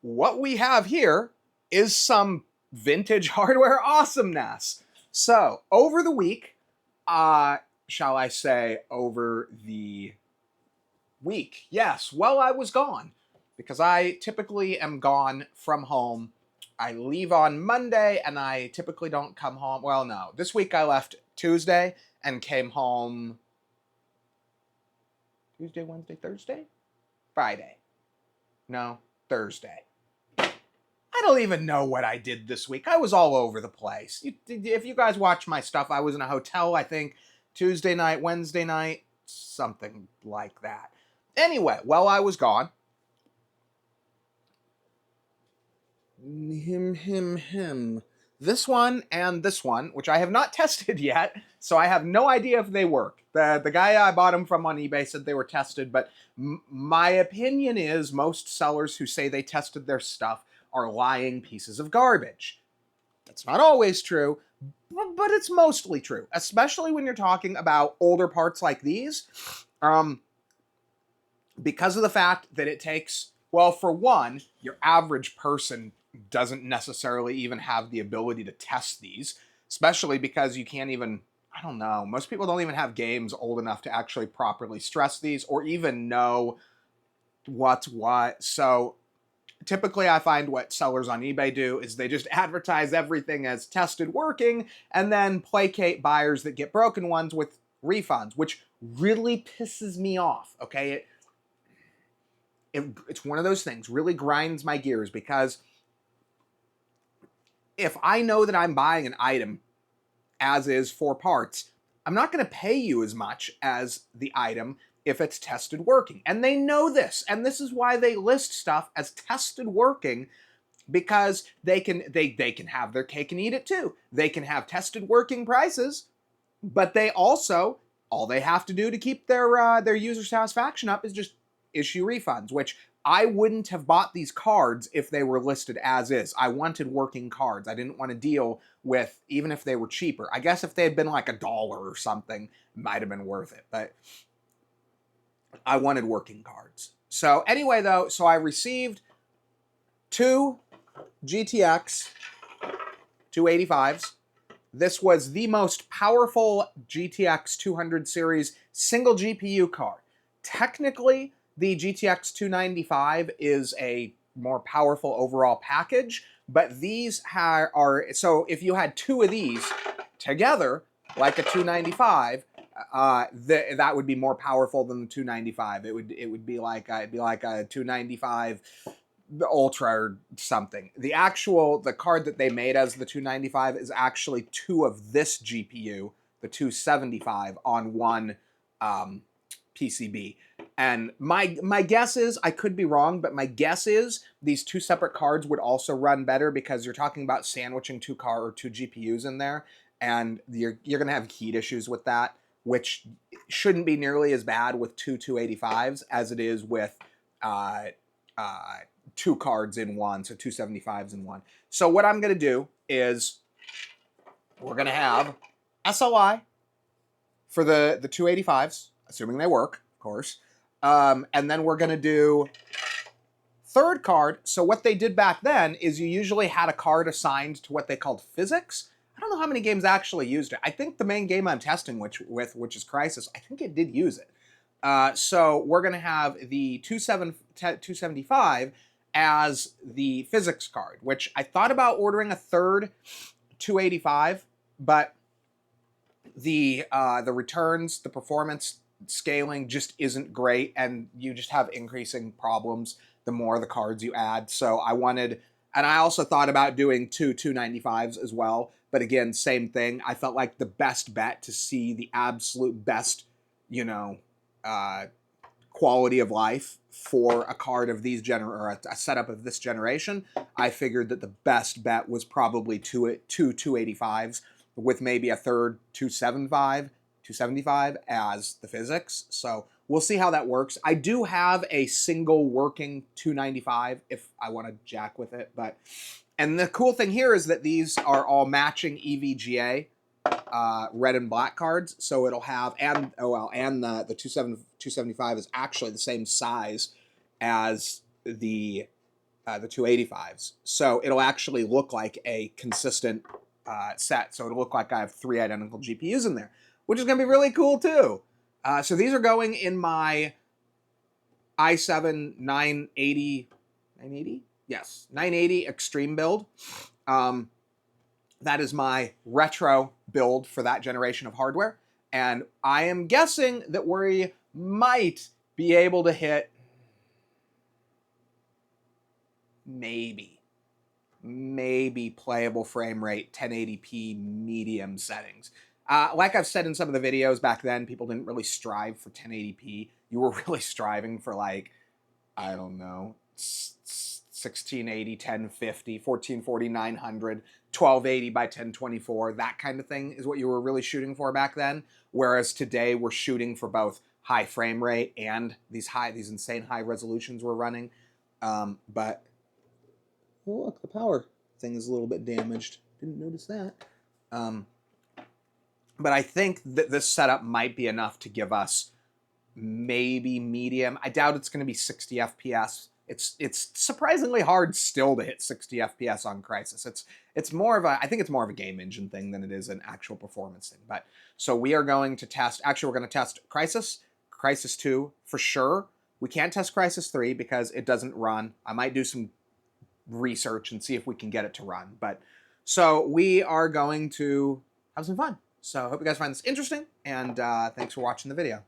what we have here is some vintage hardware awesomeness. So, over the week, shall I say, over the week, yes, while I was gone, because I typically am gone from home. I leave on Monday and I typically don't come home. Well, no, this week I left Tuesday and came home Tuesday, Wednesday, Thursday? Friday. No, Thursday. I don't even know what I did this week. I was all over the place. If you guys watch my stuff, I was in a hotel, I think, Tuesday night, Wednesday night, something like that. Anyway, while I was gone, this one and this one, which I have not tested yet, so I have no idea if they work. The guy I bought them from on eBay said they were tested, but my opinion is most sellers who say they tested their stuff are lying pieces of garbage. That's not always true, but it's mostly true, especially when you're talking about older parts like these, because of the fact that it takes, well, for one, your average person doesn't necessarily even have the ability to test these, especially because you can't even, I don't know, most people don't even have games old enough to actually properly stress these or even know what's what. So typically I find what sellers on eBay do is they just advertise everything as tested working and then placate buyers that get broken ones with refunds, which really pisses me off, okay? It's one of those things, really grinds my gears, because if I know that I'm buying an item as is for parts, I'm not going to pay you as much as the item if it's tested working. And they know this, and this is why they list stuff as tested working, because they can have their cake and eat it too. They can have tested working prices, but they also, all they have to do to keep their user satisfaction up is just issue refunds, which I wouldn't have bought these cards if they were listed as is. I wanted working cards. I didn't want to deal with, even if they were cheaper. I guess if they had been like $1 or something, it might have been worth it, but I wanted working cards. So anyway, though, so I received 2 GTX 285s. This was the most powerful GTX 200 series single GPU card. Technically, the GTX 295 is a more powerful overall package, but these are, so if you had 2 of these together, like a 295, that would be more powerful than the 295. It would be like a 295 Ultra or something. The card that they made as the 295 is actually 2 of this GPU, the 275, on one PCB. And my guess is, I could be wrong, but my guess is these 2 separate cards would also run better, because you're talking about sandwiching 2 GPUs in there, and you're going to have heat issues with that, which shouldn't be nearly as bad with 2 285s as it is with 2 cards in one, so 275s in one. So what I'm going to do is we're going to have SLI for the 285s, assuming they work, of course. And then we're going to do third card. So what they did back then is you usually had a card assigned to what they called physics. I don't know how many games actually used it. I think the main game I'm testing which is Crysis, I think it did use it. So we're going to have the 275 as the physics card, which I thought about ordering a third 285, but the returns, the performance scaling just isn't great, and you just have increasing problems the more the cards you add. So I wanted, and I also thought about doing 2 295s as well, but again, same thing. I felt like the best bet to see the absolute best, quality of life for a card of these or a setup of this generation, I figured that the best bet was probably 2 285s with maybe a third 275 as the physics. So we'll see how that works. I do have a single working 295 if I want to jack with it, and the cool thing here is that these are all matching EVGA red and black cards, so it'll have, and the 275 is actually the same size as the the 285s. So it'll actually look like a consistent set. So it'll look like I have 3 identical GPUs in there, which is going to be really cool too. So these are going in my i7 980, 980? Yes, 980 Extreme build. That is my retro build for that generation of hardware. And I am guessing that we might be able to hit maybe playable frame rate 1080p medium settings. Like I've said in some of the videos back then, people didn't really strive for 1080p. You were really striving for, like, I don't know, 1680, 1050, 1440, 900, 1280 by 1024, that kind of thing is what you were really shooting for back then. Whereas today we're shooting for both high frame rate and these insane high resolutions we're running. But oh, look, the power thing is a little bit damaged. Didn't notice that. But I think that this setup might be enough to give us maybe medium. I doubt it's going to be 60 FPS. It's surprisingly hard still to hit 60 FPS on Crysis. It's more of a, I think it's more of a game engine thing than it is an actual performance thing. But so we are going to test, actually we're going to test Crysis 2 for sure. We can't test Crysis 3 because it doesn't run. I might do some research and see if we can get it to run. But so we are going to have some fun. So I hope you guys find this interesting, and thanks for watching the video.